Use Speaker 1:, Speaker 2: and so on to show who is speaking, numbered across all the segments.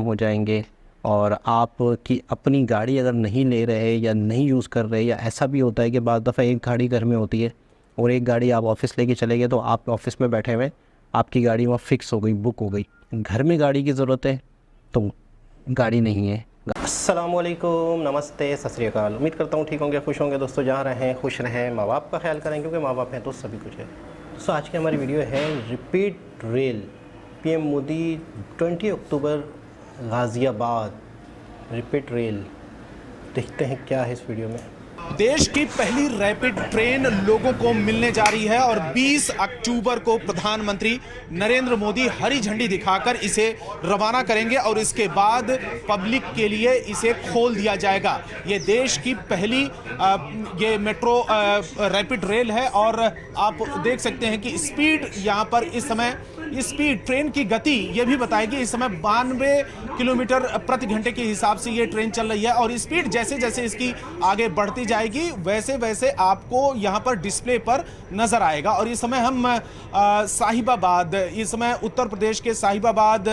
Speaker 1: हो जाएंगे। और आप की अपनी गाड़ी अगर नहीं ले रहे या नहीं यूज़ कर रहे, या ऐसा भी होता है कि बाद दफ़ा एक गाड़ी घर में होती है और एक गाड़ी आप ऑफ़िस लेके चले गए, तो आप ऑफ़िस में बैठे हुए आपकी गाड़ी वहाँ फ़िक्स हो गई, बुक हो गई, घर में गाड़ी की ज़रूरत है तो गाड़ी नहीं है। अस्सलामुअलैकुम, नमस्ते, सत श्री अकाल। उम्मीद करता हूँ ठीक होंगे, खुश होंगे दोस्तों। जहाँ रहें खुश रहें, माँ बाप का ख्याल करें, क्योंकि माँ बाप हैं तो सभी कुछ है। दोस्तों आज की हमारी वीडियो है रिपीट रेल, पीएम मोदी 20 अक्टूबर गाज़ियाबाद, रिपीट रेल। देखते हैं क्या है इस वीडियो में।
Speaker 2: देश की पहली रैपिड ट्रेन लोगों को मिलने जा रही है और 20 अक्टूबर को प्रधानमंत्री नरेंद्र मोदी हरी झंडी दिखाकर इसे रवाना करेंगे और इसके बाद पब्लिक के लिए इसे खोल दिया जाएगा। ये देश की पहली ये मेट्रो रैपिड रेल है और आप देख सकते हैं कि स्पीड यहाँ पर इस समय स्पीड ट्रेन की गति ये भी बताएगी। इस समय 92 किलोमीटर प्रति घंटे के हिसाब से ये ट्रेन चल रही है और स्पीड जैसे जैसे इसकी आगे बढ़ती जाएगी वैसे वैसे आपको यहाँ पर डिस्प्ले पर नजर आएगा। और इस समय हम साहिबाबाद, इस समय उत्तर प्रदेश के साहिबाबाद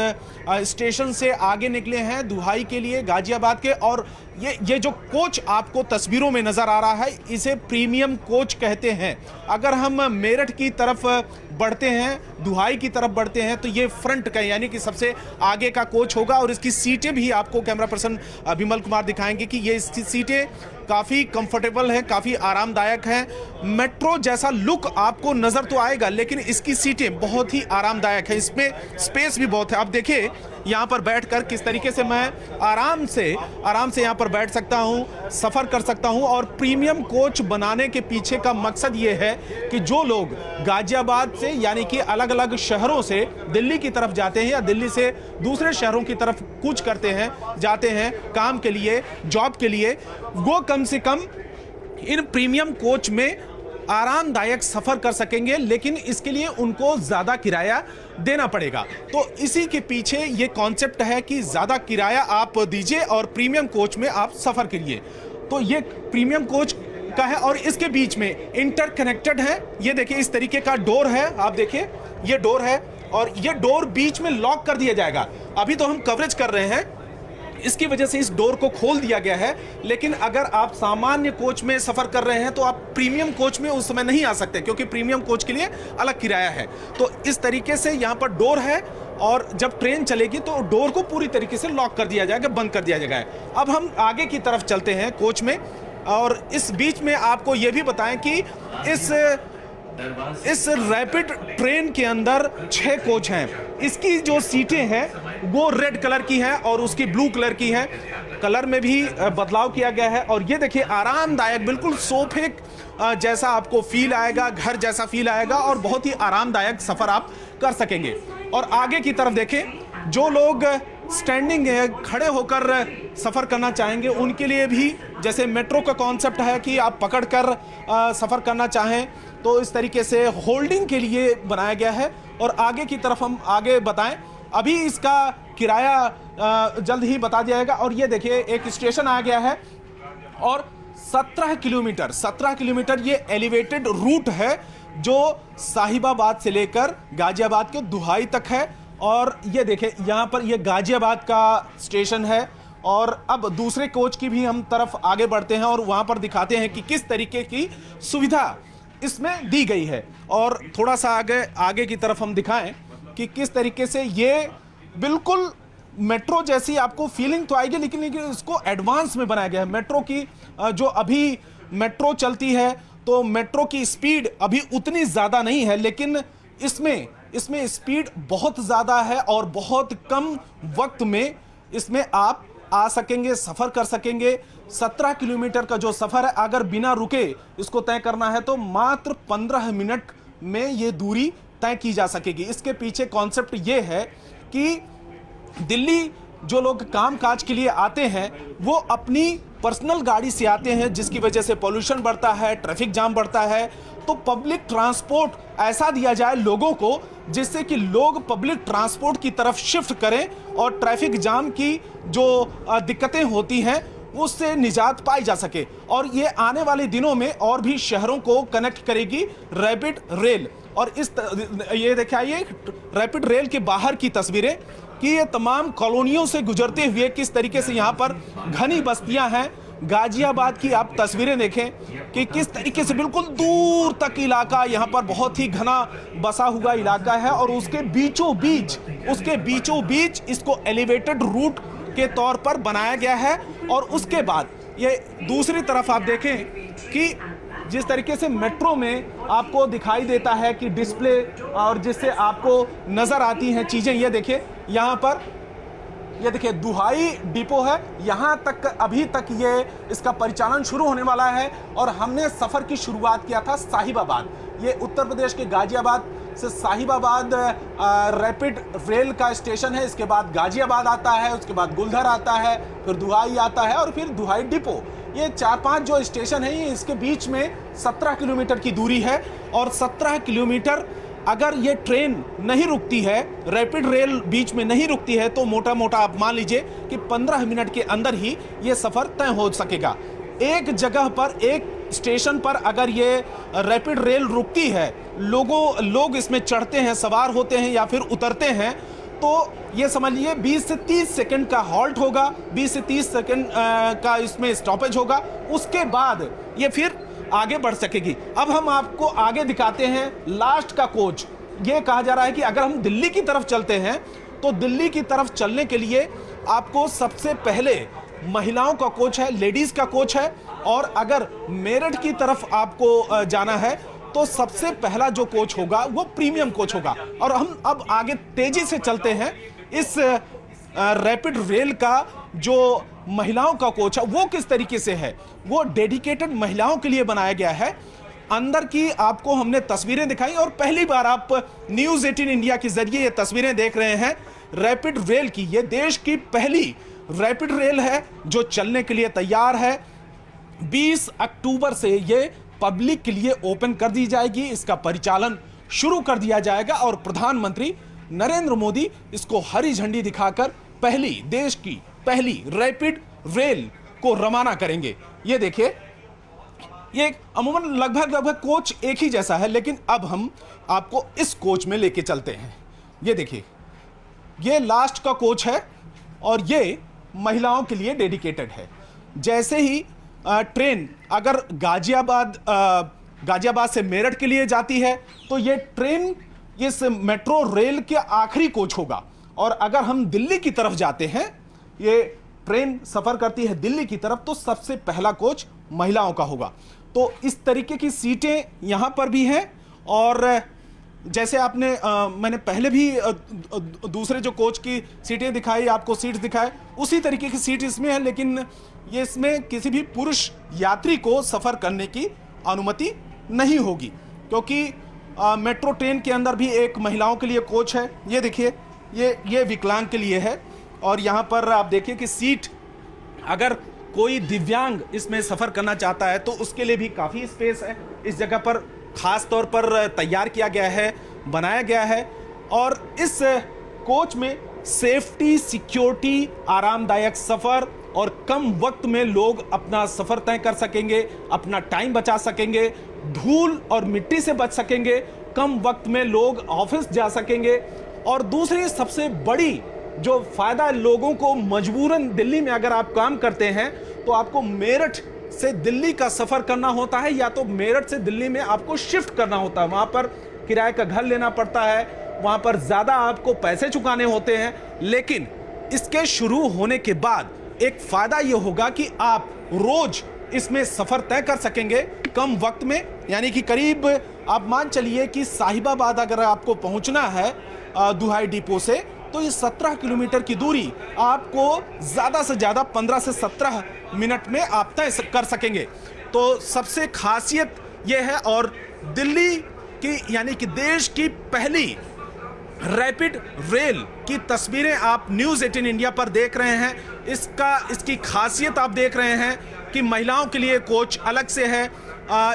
Speaker 2: स्टेशन से आगे निकले हैं दुहाई के लिए गाजियाबाद के। और ये जो कोच आपको तस्वीरों में नजर आ रहा है इसे प्रीमियम कोच कहते हैं। अगर हम मेरठ की तरफ बढ़ते हैं, दुहाई की तरफ बढ़ते हैं, तो ये फ्रंट का यानी कि सबसे आगे का कोच होगा और इसकी सीटें भी आपको कैमरा पर्सन विमल कुमार दिखाएंगे कि ये इसकी सीटें काफ़ी कंफर्टेबल हैं, काफ़ी आरामदायक हैं। मेट्रो जैसा लुक आपको नज़र तो आएगा लेकिन इसकी सीटें बहुत ही आरामदायक है, इसमें स्पेस भी बहुत है। आप देखिए यहाँ पर बैठकर किस तरीके से मैं आराम से यहाँ पर बैठ सकता हूँ, सफ़र कर सकता हूँ। और प्रीमियम कोच बनाने के पीछे का मकसद ये है कि जो लोग गाजियाबाद से यानी कि अलग अलग शहरों से दिल्ली की तरफ जाते हैं या दिल्ली से दूसरे शहरों की तरफ कूच करते हैं, जाते हैं काम के लिए, जॉब के लिए, वो कम से कम इन प्रीमियम कोच में आरामदायक सफर कर सकेंगे। लेकिन इसके लिए उनको ज्यादा किराया देना पड़ेगा। तो इसी के पीछे ये कॉन्सेप्ट है कि ज्यादा किराया आप दीजिए और प्रीमियम कोच में आप सफर करिए। तो ये प्रीमियम कोच का है और इसके बीच में इंटरकनेक्टेड है। ये देखिए इस तरीके का डोर है, आप देखिए ये डोर है और ये डोर बीच में लॉक कर दिया जाएगा। अभी तो हम कवरेज कर रहे हैं, इसकी वजह से इस डोर को खोल दिया गया है। लेकिन अगर आप सामान्य कोच में सफर कर रहे हैं तो आप प्रीमियम कोच में उस समय नहीं आ सकते, क्योंकि प्रीमियम कोच के लिए अलग किराया है। तो इस तरीके से यहाँ पर डोर है और जब ट्रेन चलेगी तो डोर को पूरी तरीके से लॉक कर दिया जाएगा, बंद कर दिया जाएगा। अब हम आगे की तरफ चलते हैं कोच में और इस बीच में आपको यह भी बताएं कि इस रैपिड ट्रेन के अंदर 6 कोच हैं। इसकी जो सीटें हैं वो रेड कलर की हैं और उसकी ब्लू कलर की है। कलर में भी बदलाव किया गया है और ये देखिए आरामदायक, बिल्कुल सोफे जैसा आपको फील आएगा, घर जैसा फील आएगा और बहुत ही आरामदायक सफर आप कर सकेंगे। और आगे की तरफ देखें, जो लोग स्टैंडिंग है, खड़े होकर सफ़र करना चाहेंगे उनके लिए भी जैसे मेट्रो का कॉन्सेप्ट है कि आप पकड़कर सफ़र करना चाहें तो इस तरीके से होल्डिंग के लिए बनाया गया है। और आगे की तरफ हम आगे बताएं, अभी इसका किराया जल्द ही बता दिया जाएगा। और ये देखिए एक स्टेशन आ गया है और 17 किलोमीटर ये एलिवेटेड रूट है जो साहिबाबाद से लेकर गाजियाबाद के दुहाई तक है। और ये देखिए यहाँ पर ये गाजियाबाद का स्टेशन है। और अब दूसरे कोच की भी हम तरफ आगे बढ़ते हैं और वहाँ पर दिखाते हैं कि किस तरीके की सुविधा इसमें दी गई है। और थोड़ा सा आगे की तरफ हम दिखाएं कि किस तरीके से ये बिल्कुल मेट्रो जैसी आपको फीलिंग तो आएगी, लेकिन इसको एडवांस में बनाया गया है। मेट्रो की जो अभी मेट्रो चलती है तो मेट्रो की स्पीड अभी उतनी ज़्यादा नहीं है, लेकिन इसमें स्पीड बहुत ज़्यादा है और बहुत कम वक्त में इसमें आप आ सकेंगे, सफ़र कर सकेंगे। 17 किलोमीटर का जो सफ़र है अगर बिना रुके इसको तय करना है तो मात्र 15 मिनट में ये दूरी तय की जा सकेगी। इसके पीछे कॉन्सेप्ट ये है कि दिल्ली जो लोग काम काज के लिए आते हैं वो अपनी पर्सनल गाड़ी से आते हैं, जिसकी वजह से पोल्यूशन बढ़ता है, ट्रैफिक जाम बढ़ता है। तो पब्लिक ट्रांसपोर्ट ऐसा दिया जाए लोगों को जिससे कि लोग पब्लिक ट्रांसपोर्ट की तरफ शिफ्ट करें और ट्रैफिक जाम की जो दिक्कतें होती हैं उससे निजात पाई जा सके। और ये आने वाले दिनों में और भी शहरों को कनेक्ट करेगी रैपिड रेल। और ये देखिए रैपिड रेल के बाहर की तस्वीरें, कि ये तमाम कॉलोनियों से गुजरते हुए किस तरीके से यहाँ पर घनी बस्तियां हैं। गाजियाबाद की आप तस्वीरें देखें कि किस तरीके से बिल्कुल दूर तक इलाका यहाँ पर बहुत ही घना बसा हुआ इलाका है और उसके बीचों बीच इसको एलिवेटेड रूट के तौर पर बनाया गया है। और उसके बाद ये दूसरी तरफ आप देखें कि जिस तरीके से मेट्रो में आपको दिखाई देता है कि डिस्प्ले और जिससे आपको नज़र आती हैं चीज़ें, ये देखिए यहाँ पर, ये देखिए दुहाई डिपो है, यहाँ तक अभी तक ये इसका परिचालन शुरू होने वाला है। और हमने सफ़र की शुरुआत किया था साहिबाबाद, ये उत्तर प्रदेश के गाजियाबाद से साहिबाबाद रैपिड रेल का स्टेशन है। इसके बाद गाजियाबाद आता है, उसके बाद गुलधर आता है, फिर दुहाई आता है और फिर दुहाई डिपो। ये 4-5 जो स्टेशन है, ये इसके बीच में 17 किलोमीटर की दूरी है। और 17 किलोमीटर अगर ये ट्रेन नहीं रुकती है, रैपिड रेल बीच में नहीं रुकती है, तो मोटा मोटा आप मान लीजिए कि 15 मिनट के अंदर ही ये सफ़र तय हो सकेगा। एक जगह पर, एक स्टेशन पर अगर ये रैपिड रेल रुकती है, लोग इसमें चढ़ते हैं, सवार होते हैं या फिर उतरते हैं, तो ये समझ लीजिए 20 से 30 सेकंड का हॉल्ट होगा, 20 से 30 सेकंड का इसमें स्टॉपेज होगा। उसके बाद ये फिर आगे बढ़ सकेगी। अब हम आपको आगे दिखाते हैं लास्ट का कोच। ये कहा जा रहा है कि अगर हम दिल्ली की तरफ चलते हैं तो दिल्ली की तरफ चलने के लिए आपको सबसे पहले महिलाओं का कोच है, लेडीज का कोच है। और अगर मेरठ की तरफ आपको जाना है तो सबसे पहला जो कोच होगा वो प्रीमियम कोच होगा। और हम अब आगे तेजी से चलते हैं। इस रैपिड रेल का जो महिलाओं का कोच है वो किस तरीके से है, वो डेडिकेटेड महिलाओं के लिए बनाया गया है। अंदर की आपको हमने तस्वीरें दिखाई और पहली बार आप न्यूज़ 18 इंडिया के जरिए ये तस्वीरें देख रहे हैं रैपिड रेल की। ये देश की पहली रैपिड रेल है जो चलने के लिए तैयार है। 20 अक्टूबर से ये पब्लिक के लिए ओपन कर दी जाएगी, इसका परिचालन शुरू कर दिया जाएगा और प्रधानमंत्री नरेंद्र मोदी इसको हरी झंडी दिखाकर देश की पहली रैपिड रेल को रवाना करेंगे। ये देखिए, ये अमूमन लगभग कोच एक ही जैसा है, लेकिन अब हम आपको इस कोच में लेके चलते हैं। ये देखिए, ये लास्ट का कोच है और ये महिलाओं के लिए डेडिकेटेड है। जैसे ही ट्रेन अगर गाजियाबाद से मेरठ के लिए जाती है तो ये ट्रेन इस मेट्रो रेल के आखिरी कोच होगा। और अगर हम दिल्ली की तरफ जाते हैं, ये ट्रेन सफ़र करती है दिल्ली की तरफ, तो सबसे पहला कोच महिलाओं का होगा। तो इस तरीके की सीटें यहाँ पर भी हैं। और जैसे मैंने पहले भी दूसरे जो कोच की सीटें दिखाई, आपको सीट्स दिखाए, उसी तरीके की सीट इसमें है। लेकिन ये इसमें किसी भी पुरुष यात्री को सफ़र करने की अनुमति नहीं होगी, क्योंकि मेट्रो ट्रेन के अंदर भी एक महिलाओं के लिए कोच है। ये देखिए, ये विकलांग के लिए है। और यहाँ पर आप देखिए कि सीट, अगर कोई दिव्यांग इसमें सफ़र करना चाहता है तो उसके लिए भी काफ़ी स्पेस है। इस जगह पर ख़ास तौर पर तैयार किया गया है, बनाया गया है। और इस कोच में सेफ्टी, सिक्योरिटी, आरामदायक सफ़र और कम वक्त में लोग अपना सफ़र तय कर सकेंगे, अपना टाइम बचा सकेंगे, धूल और मिट्टी से बच सकेंगे, कम वक्त में लोग ऑफिस जा सकेंगे। और दूसरी सबसे बड़ी जो फ़ायदा लोगों को, मजबूरन दिल्ली में अगर आप काम करते हैं तो आपको मेरठ से दिल्ली का सफ़र करना होता है, या तो मेरठ से दिल्ली में आपको शिफ्ट करना होता है। वहाँ पर किराए का घर लेना पड़ता है, वहाँ पर ज़्यादा आपको पैसे चुकाने होते हैं। लेकिन इसके शुरू होने के बाद एक फ़ायदा ये होगा कि आप रोज़ इसमें सफ़र तय कर सकेंगे कम वक्त में। यानी कि करीब आप मान चलिए कि साहिबाबाद अगर आपको पहुँचना है दुहाई डिपो से, तो ये 17 किलोमीटर की दूरी आपको ज़्यादा से ज़्यादा 15 से 17 मिनट में आप तय कर सकेंगे। तो सबसे खासियत ये है। और दिल्ली की, यानी कि देश की पहली रैपिड रेल की तस्वीरें आप न्यूज़ 18 इंडिया पर देख रहे हैं। इसकी खासियत आप देख रहे हैं कि महिलाओं के लिए कोच अलग से है,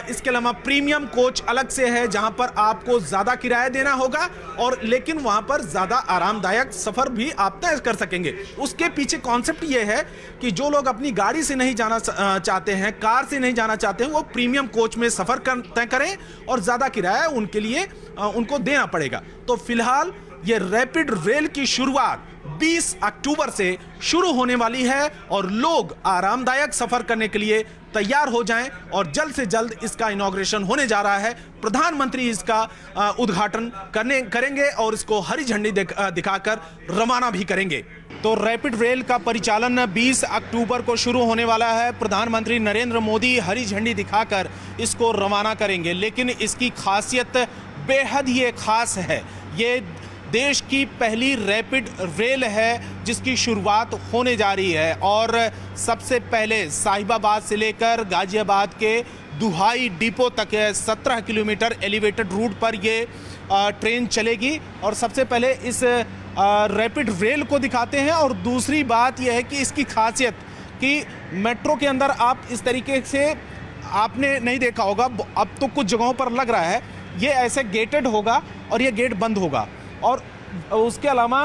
Speaker 2: इसके अलावा प्रीमियम कोच अलग से है, जहां पर आपको ज़्यादा किराया देना होगा, और लेकिन वहां पर ज़्यादा आरामदायक सफ़र भी आप तय कर सकेंगे। उसके पीछे कॉन्सेप्ट ये है कि जो लोग अपनी गाड़ी से नहीं जाना चाहते हैं, कार से नहीं जाना चाहते हैं, वो प्रीमियम कोच में सफ़र तय करें और ज़्यादा किराया उनके लिए उनको देना पड़ेगा। तो फिलहाल ये रैपिड रेल की शुरुआत 20 अक्टूबर से शुरू होने वाली है और लोग आरामदायक सफर करने के लिए तैयार हो जाएं और जल्द से जल्द इसका इनॉग्रेशन होने जा रहा है। प्रधानमंत्री इसका उद्घाटन करेंगे और इसको हरी झंडी दिखाकर रवाना भी करेंगे। तो रैपिड रेल का परिचालन 20 अक्टूबर को शुरू होने वाला है। प्रधानमंत्री नरेंद्र मोदी हरी झंडी दिखाकर इसको रवाना करेंगे, लेकिन इसकी खासियत बेहद ही खास है। ये देश की पहली रैपिड रेल है जिसकी शुरुआत होने जा रही है और सबसे पहले साहिबाबाद से लेकर गाजियाबाद के दुहाई डिपो तक 17 किलोमीटर एलिवेटेड रूट पर ये ट्रेन चलेगी। और सबसे पहले इस रैपिड रेल को दिखाते हैं। और दूसरी बात यह है कि इसकी खासियत कि मेट्रो के अंदर आप इस तरीके से आपने नहीं देखा होगा, अब तो कुछ जगहों पर लग रहा है ये ऐसे गेटेड होगा और ये गेट बंद होगा और उसके अलावा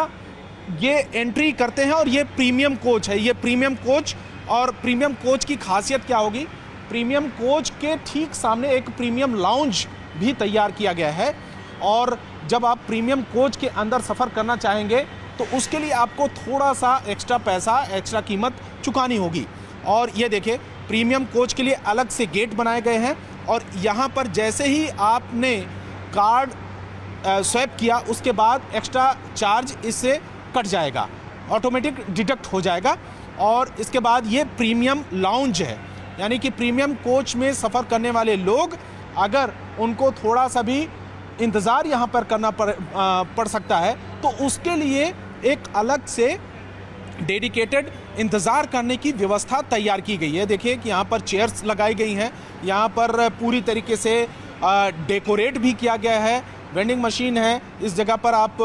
Speaker 2: ये एंट्री करते हैं और ये प्रीमियम कोच है। ये प्रीमियम कोच और प्रीमियम कोच की खासियत क्या होगी, प्रीमियम कोच के ठीक सामने एक प्रीमियम लाउंज भी तैयार किया गया है और जब आप प्रीमियम कोच के अंदर सफ़र करना चाहेंगे तो उसके लिए आपको थोड़ा सा एक्स्ट्रा पैसा, एक्स्ट्रा कीमत चुकानी होगी। और ये देखिए प्रीमियम कोच के लिए अलग से गेट बनाए गए हैं और यहाँ पर जैसे ही आपने कार्ड स्वैप किया उसके बाद एक्स्ट्रा चार्ज इससे कट जाएगा, ऑटोमेटिक डिडक्ट हो जाएगा। और इसके बाद ये प्रीमियम लाउंज है, यानी कि प्रीमियम कोच में सफ़र करने वाले लोग अगर उनको थोड़ा सा भी इंतज़ार यहाँ पर करना पड़ सकता है तो उसके लिए एक अलग से डेडिकेटेड इंतज़ार करने की व्यवस्था तैयार की गई है। देखिए कि यहाँ पर चेयर्स लगाई गई हैं, यहाँ पर पूरी तरीके से डेकोरेट भी किया गया है, वेंडिंग मशीन है, इस जगह पर आप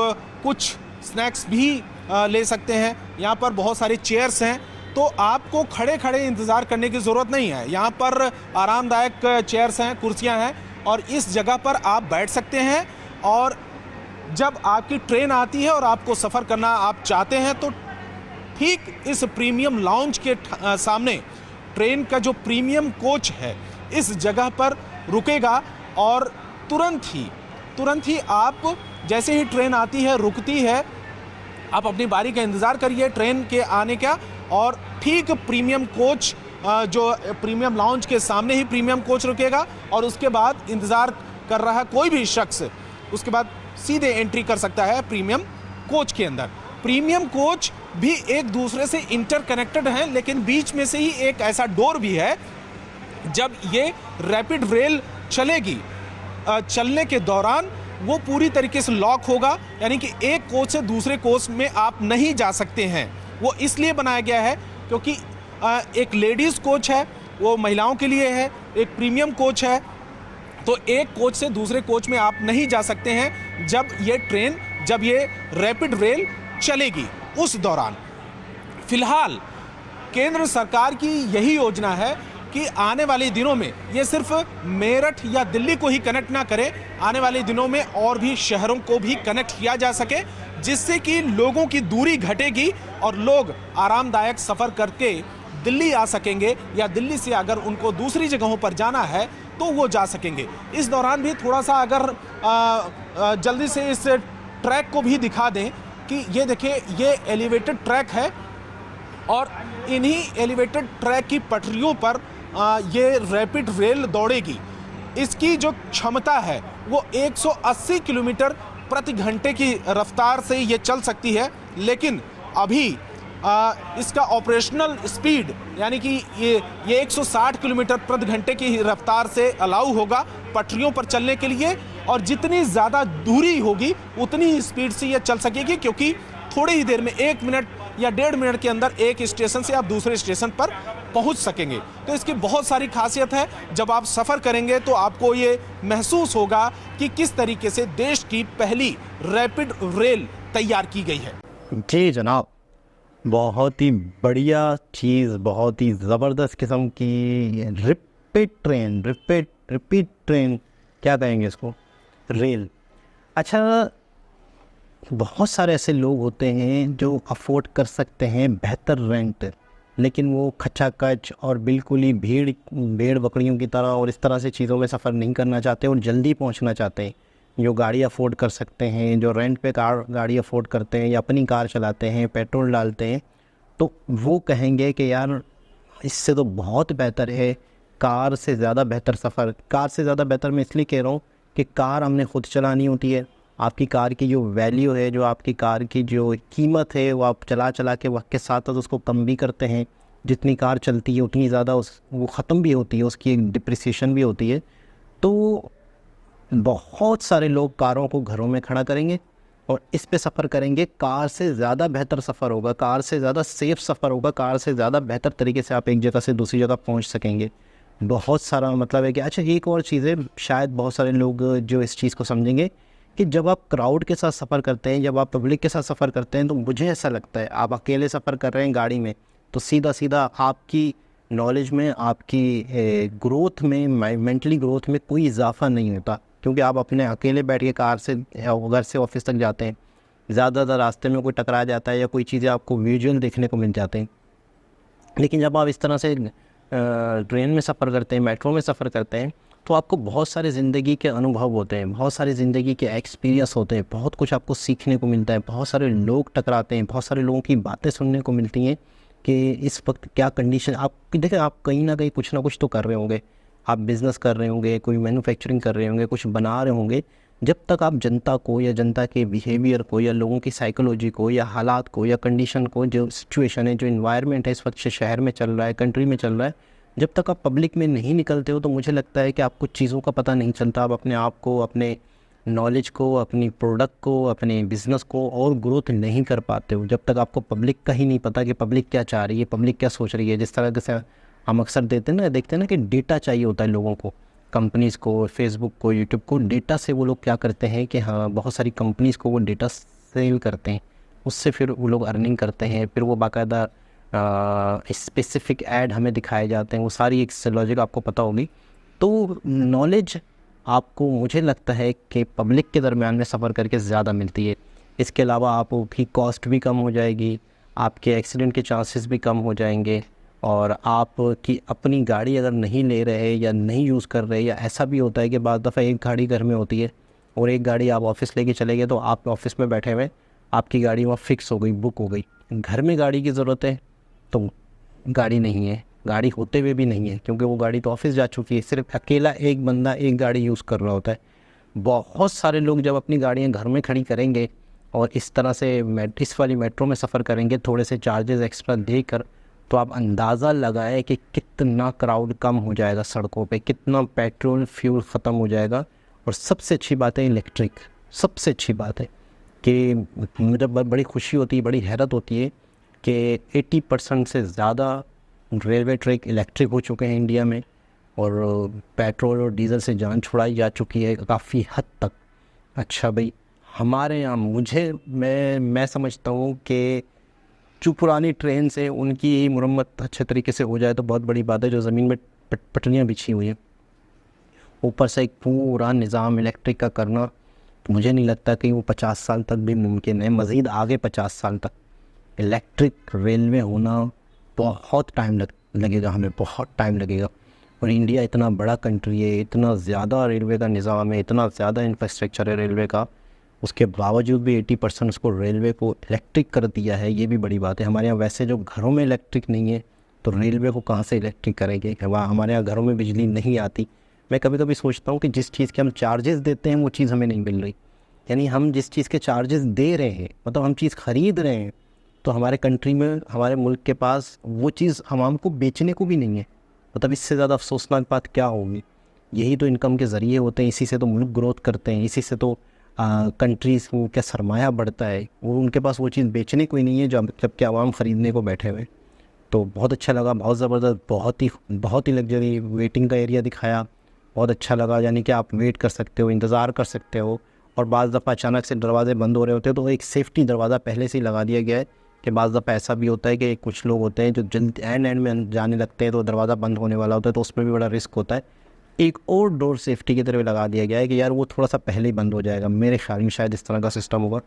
Speaker 2: कुछ स्नैक्स भी ले सकते हैं। यहाँ पर बहुत सारी चेयर्स हैं तो आपको खड़े खड़े इंतज़ार करने की ज़रूरत नहीं है। यहाँ पर आरामदायक चेयर्स हैं, कुर्सियाँ हैं और इस जगह पर आप बैठ सकते हैं। और जब आपकी ट्रेन आती है और आपको सफ़र करना आप चाहते हैं तो ठीक इस प्रीमियम लाउंज के सामने ट्रेन का जो प्रीमियम कोच है इस जगह पर रुकेगा और तुरंत ही आप जैसे ही ट्रेन आती है, रुकती है, आप अपनी बारी का इंतज़ार करिए ट्रेन के आने का और ठीक प्रीमियम कोच जो प्रीमियम लाउंज के सामने ही प्रीमियम कोच रुकेगा और उसके बाद इंतज़ार कर रहा कोई भी शख्स उसके बाद सीधे एंट्री कर सकता है प्रीमियम कोच के अंदर। प्रीमियम कोच भी एक दूसरे से इंटरकनेक्टेड हैं, लेकिन बीच में से ही एक ऐसा डोर भी है। जब ये रैपिड रेल चलेगी, चलने के दौरान वो पूरी तरीके से लॉक होगा, यानी कि एक कोच से दूसरे कोच में आप नहीं जा सकते हैं। वो इसलिए बनाया गया है क्योंकि एक लेडीज़ कोच है, वो महिलाओं के लिए है, एक प्रीमियम कोच है, तो एक कोच से दूसरे कोच में आप नहीं जा सकते हैं जब ये रैपिड रेल चलेगी उस दौरान। फिलहाल केंद्र सरकार की यही योजना है कि आने वाले दिनों में ये सिर्फ मेरठ या दिल्ली को ही कनेक्ट ना करे, आने वाले दिनों में और भी शहरों को भी कनेक्ट किया जा सके, जिससे कि लोगों की दूरी घटेगी और लोग आरामदायक सफ़र करके दिल्ली आ सकेंगे या दिल्ली से अगर उनको दूसरी जगहों पर जाना है तो वो जा सकेंगे। इस दौरान भी थोड़ा सा अगर जल्दी से इस ट्रैक को भी दिखा दें कि ये देखिए ये एलिवेटेड ट्रैक है और इन्हीं एलिवेटेड ट्रैक की पटरियों पर ये रैपिड रेल दौड़ेगी। इसकी जो क्षमता है वो 180 किलोमीटर प्रति घंटे की रफ्तार से ये चल सकती है, लेकिन अभी इसका ऑपरेशनल स्पीड यानी कि ये 160 किलोमीटर प्रति घंटे की रफ्तार से अलाउ होगा पटरियों पर चलने के लिए। और जितनी ज़्यादा दूरी होगी उतनी ही स्पीड से ये चल सकेगी, क्योंकि थोड़ी ही देर में 1 मिनट या 1.5 मिनट के अंदर एक स्टेशन से आप दूसरे स्टेशन पर पहुंच सकेंगे। तो इसकी बहुत सारी खासियत है। जब आप सफ़र करेंगे तो आपको ये महसूस होगा कि किस तरीके से देश की पहली रैपिड रेल तैयार की गई है।
Speaker 1: जी जनाब, बहुत ही बढ़िया चीज़, बहुत ही ज़बरदस्त किस्म की रिपीट ट्रेन क्या कहेंगे इसको, रेल। अच्छा, बहुत सारे ऐसे लोग होते हैं जो अफोर्ड कर सकते हैं बेहतर रेंट, लेकिन वो खचाखच और बिल्कुल ही भेड़ बकरियों की तरह और इस तरह से चीज़ों में सफ़र नहीं करना चाहते और जल्दी पहुंचना चाहते हैं। जो गाड़ी अफोर्ड कर सकते हैं, जो रेंट पे गाड़ी अफोर्ड करते हैं या अपनी कार चलाते हैं, पेट्रोल डालते हैं, तो वो कहेंगे कि यार इससे तो बहुत बेहतर है कार से ज़्यादा बेहतर सफ़र। कार से ज़्यादा बेहतर मैं इसलिए कह रहा हूँ कि कार हमने खुद चलानी होती है। आपकी कार की जो वैल्यू है, जो आपकी कार की जो कीमत है, वो आप चला चला के वक्त के साथ साथ उसको कम भी करते हैं। जितनी कार चलती है उतनी ज़्यादा वो ख़त्म भी होती है, उसकी एक डिप्रिसिएशन भी होती है। तो बहुत सारे लोग कारों को घरों में खड़ा करेंगे और इस पे सफ़र करेंगे। कार से ज़्यादा बेहतर सफ़र होगा, कार से ज़्यादा सेफ़ सफ़र होगा, कार से ज़्यादा बेहतर तरीके से आप एक जगह से दूसरी जगह पहुंच सकेंगे। बहुत सारा मतलब है कि अच्छा एक और चीज़ है, शायद बहुत सारे लोग जो इस चीज़ को समझेंगे कि जब आप क्राउड के साथ सफ़र करते हैं, जब आप पब्लिक के साथ सफ़र करते हैं, तो मुझे ऐसा लगता है आप अकेले सफ़र कर रहे हैं गाड़ी में, तो सीधा सीधा आपकी नॉलेज में, आपकी ग्रोथ में, मेंटली ग्रोथ में कोई इजाफा नहीं होता, क्योंकि आप अपने अकेले बैठ के कार से घर से ऑफिस तक जाते हैं। ज़्यादातर रास्ते में कोई टकरा जाता है या कोई चीज़ें आपको विजुअल देखने को मिल जाते हैं। लेकिन जब आप इस तरह से ट्रेन में सफ़र करते हैं, मेट्रो में सफ़र करते हैं, तो आपको बहुत सारे ज़िंदगी के अनुभव होते हैं, बहुत सारे ज़िंदगी के एक्सपीरियंस होते हैं, बहुत कुछ आपको सीखने को मिलता है, बहुत सारे लोग टकराते हैं, बहुत सारे लोगों की बातें सुनने को मिलती हैं कि इस वक्त क्या कंडीशन। आप देखें, आप कहीं ना कहीं कुछ ना कुछ तो कर रहे होंगे, आप बिज़नेस कर रहे होंगे, कोई मैन्युफैक्चरिंग कर रहे होंगे, कुछ बना रहे होंगे। जब तक आप जनता को या जनता के बिहेवियर को या लोगों की साइकोलॉजी को या हालात को या कंडीशन को, जो सिचुएशन है, जो इन्वायरमेंट है इस वक्त शहर में चल रहा है, कंट्री में चल रहा है, जब तक आप पब्लिक में नहीं निकलते हो, तो मुझे लगता है कि आप कुछ चीज़ों का पता नहीं चलता। आप अपने आप को, अपने नॉलेज को, अपनी प्रोडक्ट को, अपने बिज़नेस को और ग्रोथ नहीं कर पाते हो, जब तक आपको पब्लिक का ही नहीं पता कि पब्लिक क्या चाह रही है, पब्लिक क्या सोच रही है। जिस तरह से हम अक्सर देखते हैं ना कि डेटा चाहिए होता है लोगों को, कंपनीज़ को, फेसबुक को, यूट्यूब को। डेटा से वो लोग क्या करते हैं कि हाँ, बहुत सारी कंपनीज़ को वो डेटा सेल करते हैं, उससे फिर वो लोग अर्निंग करते हैं, फिर वो बाकायदा स्पेसिफिक ऐड हमें दिखाए जाते हैं। वो सारी एक लॉजिक आपको पता होगी। तो नॉलेज आपको, मुझे लगता है कि पब्लिक के दरमियान में सफ़र करके ज़्यादा मिलती है। इसके अलावा आपकी कॉस्ट भी कम हो जाएगी, आपके एक्सीडेंट के चांसेस भी कम हो जाएंगे, और आपकी अपनी गाड़ी अगर नहीं ले रहे या नहीं यूज़ कर रहे, या ऐसा भी होता है कि बाज़ दफ़ा एक गाड़ी घर में होती है और एक गाड़ी आप ऑफ़िस लेके चले गए, तो आप ऑफ़िस में बैठे हुए आपकी गाड़ी वहाँ फ़िक्स हो गई, बुक हो गई। घर में गाड़ी की ज़रूरत है तो गाड़ी नहीं है, गाड़ी होते हुए भी नहीं है, क्योंकि वो गाड़ी तो ऑफिस जा चुकी है। सिर्फ अकेला एक बंदा एक गाड़ी यूज़ कर रहा होता है। बहुत सारे लोग जब अपनी गाड़ियाँ घर में खड़ी करेंगे और इस तरह से इस वाली मेट्रो में सफ़र करेंगे, थोड़े से चार्जेस एक्स्ट्रा देकर, तो आप अंदाज़ा लगाएं कि कितना क्राउड कम हो जाएगा सड़कों पे, कितना पेट्रोल फ्यूल ख़त्म हो जाएगा। और सबसे अच्छी बात है इलेक्ट्रिक। सबसे अच्छी बात है कि मुझे बड़ी खुशी होती है, बड़ी हैरत होती है कि 80% से ज़्यादा रेलवे ट्रैक इलेक्ट्रिक हो चुके हैं इंडिया में, और पेट्रोल और डीज़ल से जान छुड़ाई जा चुकी है काफ़ी हद तक। अच्छा भाई, हमारे यहाँ मैं समझता हूँ कि जो पुरानी ट्रेन से उनकी मुरम्मत अच्छे तरीके से हो जाए तो बहुत बड़ी बात है। जो ज़मीन में पटरियाँ बिछी हुई हैं, ऊपर से एक पूरा निज़ाम इलेक्ट्रिक का करना, मुझे नहीं लगता कि वो 50 साल तक भी मुमकिन है। मज़ीद आगे 50 साल तक इलेक्ट्रिक रेलवे होना बहुत टाइम लगेगा, हमें बहुत टाइम लगेगा। और इंडिया इतना बड़ा कंट्री है, इतना ज़्यादा रेलवे का निज़ाम है, इतना ज़्यादा इंफ्रास्ट्रक्चर है रेलवे का, उसके बावजूद भी 80% उसको रेलवे को इलेक्ट्रिक कर दिया है। ये भी बड़ी बात है। हमारे यहाँ वैसे जो घरों में इलेक्ट्रिक नहीं है, तो रेलवे को कहाँ से इलेक्ट्रिक करेंगे? वहाँ हमारे यहाँ घरों में बिजली नहीं आती। मैं कभी कभी सोचता हूँ कि जिस चीज़ के हम चार्जेस देते हैं वो चीज़ हमें नहीं मिल रही। यानी हम जिस चीज़ के चार्जेस दे रहे हैं, मतलब हम चीज़ ख़रीद रहे हैं, तो हमारे कंट्री में, हमारे मुल्क के पास वो चीज़ आवाम को बेचने को भी नहीं है। मतलब इससे ज़्यादा अफसोसनाक बात क्या होगी? यही तो इनकम के ज़रिए होते हैं, इसी से तो मुल्क ग्रोथ करते हैं, इसी से तो कंट्रीज़ का सरमाया बढ़ता है। वो उनके पास वो चीज़ बेचने को ही नहीं है जबकि आवाम ख़रीदने को बैठे हुए। तो बहुत अच्छा लगा, बहुत ज़बरदस्त, बहुत ही लग्जरी वेटिंग का एरिया दिखाया, बहुत अच्छा लगा। यानी कि आप वेट कर सकते हो, इंतज़ार कर सकते हो, और बाज़ दफ़ा अचानक से दरवाज़े बंद हो रहे होते हैं तो एक सेफ्टी दरवाज़ा पहले से ही लगा दिया गया है कि बाज़ दफ़ा ऐसा भी होता है कि कुछ लोग होते हैं जो जल्द एंड में जाने लगते हैं तो दरवाज़ा बंद होने वाला होता है, तो उसमें भी बड़ा रिस्क होता है। एक और डोर सेफ्टी की तरफ लगा दिया गया है कि यार वो थोड़ा सा पहले ही बंद हो जाएगा। मेरे ख्याल में शायद इस तरह का सिस्टम होगा।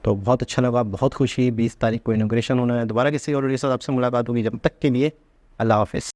Speaker 1: तो बहुत अच्छा लगा, बहुत खुशी। 20 तारीख को इनॉग्रेशन होना है। दोबारा किसी और के साथ आपसे मुलाकात होगी। जब तक के लिए अल्लाह हाफ़िज़।